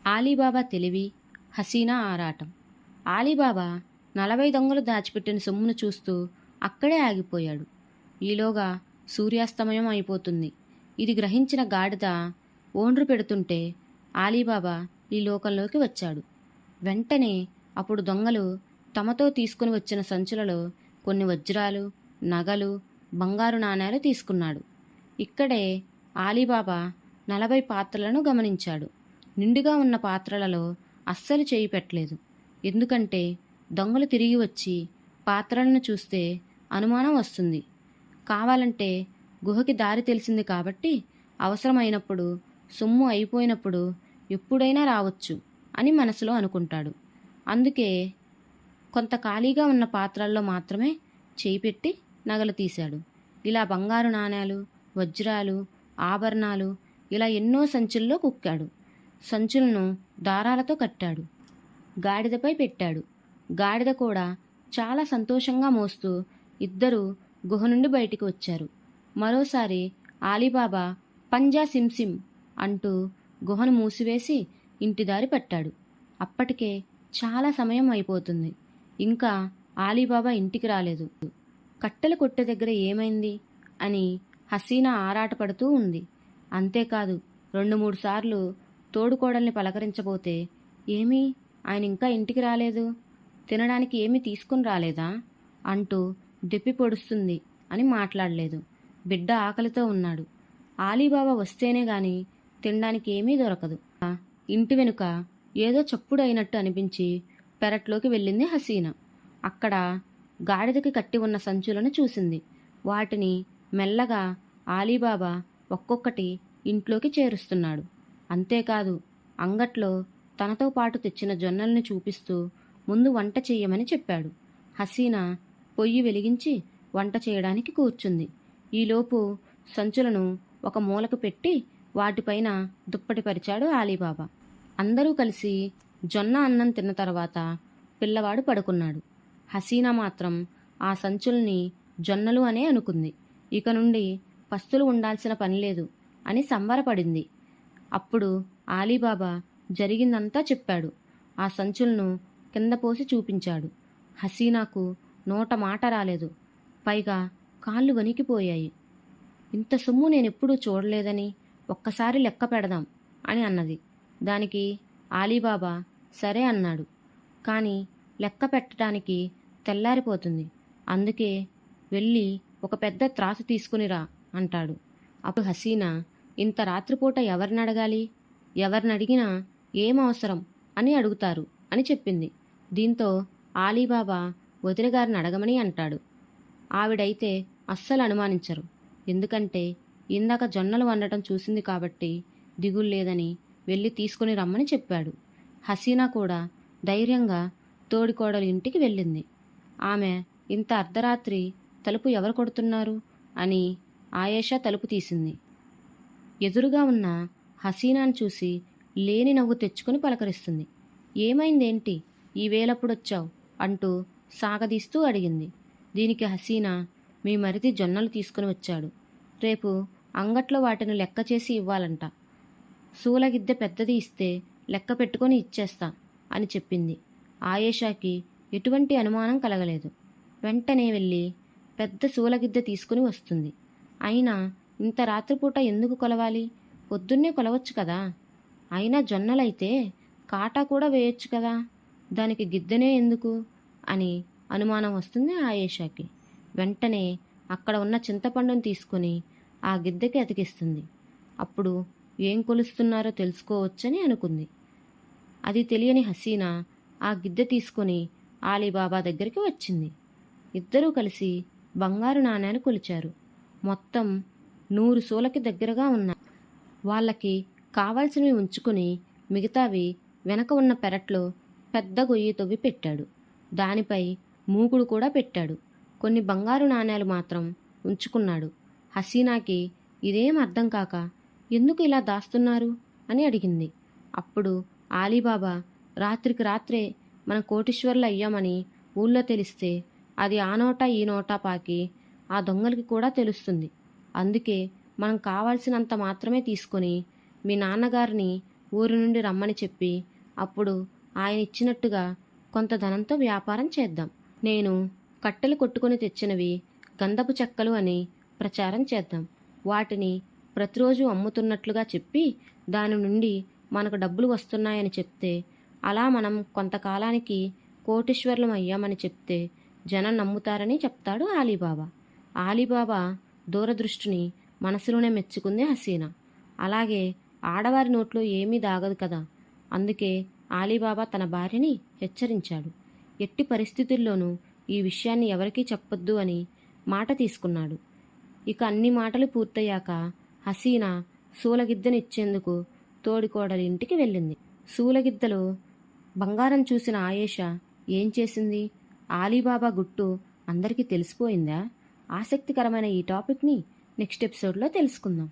Ali Baba తెలివి, హసీనా ఆరాటం. Ali Baba 40 దొంగలు దాచిపెట్టిన సొమ్మును చూస్తూ అక్కడే ఆగిపోయాడు. ఈలోగా సూర్యాస్తమయం అయిపోతుంది. ఇది గ్రహించిన గాడిద ఓండ్రు పెడుతుంటే ఆలీబాబా ఈ లోకంలోకి వచ్చాడు. వెంటనే అప్పుడు దొంగలు తమతో తీసుకుని వచ్చిన సంచులలో కొన్ని వజ్రాలు, నగలు, బంగారు నాణేలు తీసుకున్నాడు. ఇక్కడే ఆలీబాబా 40 పాత్రలను గమనించాడు. నిండుగా ఉన్న పాత్రలలో అస్సలు చేయి పెట్టలేదు. ఎందుకంటే దొంగలు తిరిగి వచ్చి పాత్రలను చూస్తే అనుమానం వస్తుంది. కావాలంటే గుహకి దారి తెలిసింది కాబట్టి అవసరమైనప్పుడు, సొమ్ము అయిపోయినప్పుడు ఎప్పుడైనా రావచ్చు అని మనసులో అనుకుంటాడు. అందుకే కొంత ఖాళీగా ఉన్న పాత్రల్లో మాత్రమే చేయి పెట్టి నగలు తీశాడు. ఇలా బంగారు నాణేలు, వజ్రాలు, ఆభరణాలు ఇలా ఎన్నో సంచుల్లో కుక్కాడు. సంచులను దారాలతో కట్టాడు. గాడిదపై పెట్టాడు. గాడిద కూడా చాలా సంతోషంగా మోస్తూ ఇద్దరూ గుహ నుండి బయటికి వచ్చారు. మరోసారి ఆలీబాబా పంజా సిమ్సిమ్ అంటూ గుహను మూసివేసి ఇంటిదారి పట్టాడు. అప్పటికే చాలా సమయం అయిపోతుంది. ఇంకా ఆలీబాబా ఇంటికి రాలేదు. కట్టెల కొట్టె దగ్గర ఏమైంది అని హసీనా ఆరాటపడుతూ ఉంది. అంతేకాదు 2-3 సార్లు తోడుకోడల్ని పలకరించబోతే, ఏమీ ఆయన ఇంకా ఇంటికి రాలేదు, తినడానికి ఏమీ తీసుకుని రాలేదా అంటూ దెప్పి పొడుస్తుంది అని మాట్లాడలేదు. బిడ్డ ఆకలితో ఉన్నాడు. ఆలీబాబా వస్తేనే గాని తినడానికి ఏమీ దొరకదు. ఇంటి వెనుక ఏదో చప్పుడు అయినట్టు అనిపించి పెరట్లోకి వెళ్ళింది హసీనా. అక్కడ గాడిదకి కట్టి ఉన్న సంచులను చూసింది. వాటిని మెల్లగా ఆలీబాబా ఒక్కొక్కటి ఇంట్లోకి చేరుస్తున్నాడు. అంతేకాదు అంగట్లో తనతో పాటు తెచ్చిన జొన్నల్ని చూపిస్తూ ముందు వంట చెయ్యమని చెప్పాడు. హసీనా పొయ్యి వెలిగించి వంట చేయడానికి కూర్చుంది. ఈలోపు సంచులను ఒక మూలకు పెట్టి వాటిపైన దుప్పటి పరిచాడు ఆలీబాబా. అందరూ కలిసి జొన్న అన్నం తిన్న తర్వాత పిల్లవాడు పడుకున్నాడు. హసీనా మాత్రం ఆ సంచుల్ని జొన్నలు అనే అనుకుంది. ఇక నుండి పస్తులు ఉండాల్సిన పని లేదు అని సంబరపడింది. అప్పుడు ఆలీబాబా జరిగిందంతా చెప్పాడు. ఆ సంచులను కింద పోసి చూపించాడు. హసీనాకు నోట మాట రాలేదు. పైగా కాళ్ళు వణికిపోయాయి. ఇంత సొమ్ము నేనెప్పుడూ చూడలేదని ఒక్కసారి లెక్క పెడదాం అని అన్నది. దానికి ఆలీబాబా సరే అన్నాడు. కానీ లెక్క పెట్టడానికి తెల్లారిపోతుంది. అందుకే వెళ్ళి ఒక పెద్ద త్రాసు తీసుకునిరా అంటాడు. అప్పుడు హసీనా, ఇంత రాత్రిపూట ఎవరినడగాలి, ఎవరినడిగినా ఏం అవసరం అని అడుగుతారు అని చెప్పింది. దీంతో ఆలీబాబా వదినగారిని అడగమని అంటాడు. ఆవిడైతే అస్సలు అనుమానించరు. ఎందుకంటే ఇందాక జొన్నలు వండటం చూసింది కాబట్టి దిగుల్లేదని వెళ్ళి తీసుకుని రమ్మని చెప్పాడు. హసీనా కూడా ధైర్యంగా తోడికోడలి ఇంటికి వెళ్ళింది. ఆమె ఇంత అర్ధరాత్రి తలుపు ఎవరు కొడుతున్నారు అని ఆయేషా తలుపు తీసింది. ఎదురుగా ఉన్న హసీనాను చూసి లేని నవ్వు తెచ్చుకొని పలకరిస్తుంది. ఏమైందేంటి, ఈ వేళప్పుడొచ్చావు అంటూ సాగదీస్తూ అడిగింది. దీనికి హసీనా, మీ మరిది జొన్నలు తీసుకుని వచ్చాడు. రేపు అంగట్లో వాటిని లెక్క చేసి ఇవ్వాలంట. సూలగిద్దె పెద్దది ఇస్తే లెక్క పెట్టుకొని ఇచ్చేస్తా అని చెప్పింది. ఆయేషాకి ఎటువంటి అనుమానం కలగలేదు. వెంటనే వెళ్ళి పెద్ద సూలగిద్దె తీసుకుని వస్తుంది. అయినా ఇంత రాత్రిపూట ఎందుకు కొలవాలి, పొద్దున్నే కొలవచ్చు కదా. అయినా జొన్నలైతే కాటా కూడా వేయొచ్చు కదా, దానికి గిద్దెనే ఎందుకు అని అనుమానం వస్తుంది ఆయేషాకి. వెంటనే అక్కడ ఉన్న చింతపండును తీసుకుని ఆ గిద్దెకి అతికిస్తుంది. అప్పుడు ఏం కొలుస్తున్నారో తెలుసుకోవచ్చని అనుకుంది. అది తెలియని హసీనా ఆ గిద్దె తీసుకొని ఆలీబాబా దగ్గరికి వచ్చింది. ఇద్దరూ కలిసి బంగారు నాణేలు కొలిచారు. మొత్తం 100 సూలకి దగ్గరగా ఉన్నాయి. వాళ్ళకి కావాల్సినవి ఉంచుకుని మిగతావి వెనక ఉన్న పెరట్లో పెద్ద గొయ్యి తవ్వి పెట్టాడు. దానిపై మూకుడు కూడా పెట్టాడు. కొన్ని బంగారు నాణేలు మాత్రం ఉంచుకున్నాడు. హసీనాకి ఇదేం అర్థం కాక, ఎందుకు ఇలా దాస్తున్నారు అని అడిగింది. అప్పుడు ఆలీబాబా, రాత్రికి రాత్రే మన కోటీశ్వర్లు అయ్యామని ఊళ్ళో తెలిస్తే అది ఆ నోటా ఈ నోటా పాకి ఆ దొంగలకి కూడా తెలుస్తుంది. అందుకే మనం కావాల్సినంత మాత్రమే తీసుకొని మీ నాన్నగారిని ఊరు నుండి రమ్మని చెప్పి అప్పుడు ఆయన ఇచ్చినట్టుగా కొంత ధనంతో వ్యాపారం చేద్దాం. నేను కట్టెలు కొట్టుకొని తెచ్చినవి గంధపు చెక్కలు అని ప్రచారం చేద్దాం. వాటిని ప్రతిరోజు అమ్ముతున్నట్లుగా చెప్పి దాని నుండి మనకు డబ్బులు వస్తున్నాయని చెప్తే, అలా మనం కొంతకాలానికి కోటీశ్వరులం అయ్యామని చెప్తే జనం నమ్ముతారని చెప్తాడు ఆలీబాబా. ఆలీబాబా దూరదృష్టిని మనసులోనే మెచ్చుకుంది హసీనా. అలాగే ఆడవారి నోట్లో ఏమీ దాగదు కదా, అందుకే ఆలీబాబా తన భార్యని హెచ్చరించాడు. ఎట్టి పరిస్థితుల్లోనూ ఈ విషయాన్ని ఎవరికీ చెప్పొద్దు అని మాట తీసుకున్నాడు. ఇక అన్ని మాటలు పూర్తయ్యాక హసీనా సూలగిద్దనిచ్చేందుకు తోడికోడలి ఇంటికి వెళ్ళింది. సూలగిద్దలో బంగారం చూసిన ఆయేషా ఏం చేసింది? ఆలీబాబా గుట్టు అందరికీ తెలిసిపోయిందా? ఆసక్తికరమైన ఈ టాపిక్ని నెక్స్ట్ ఎపిసోడ్లో తెలుసుకుందాం.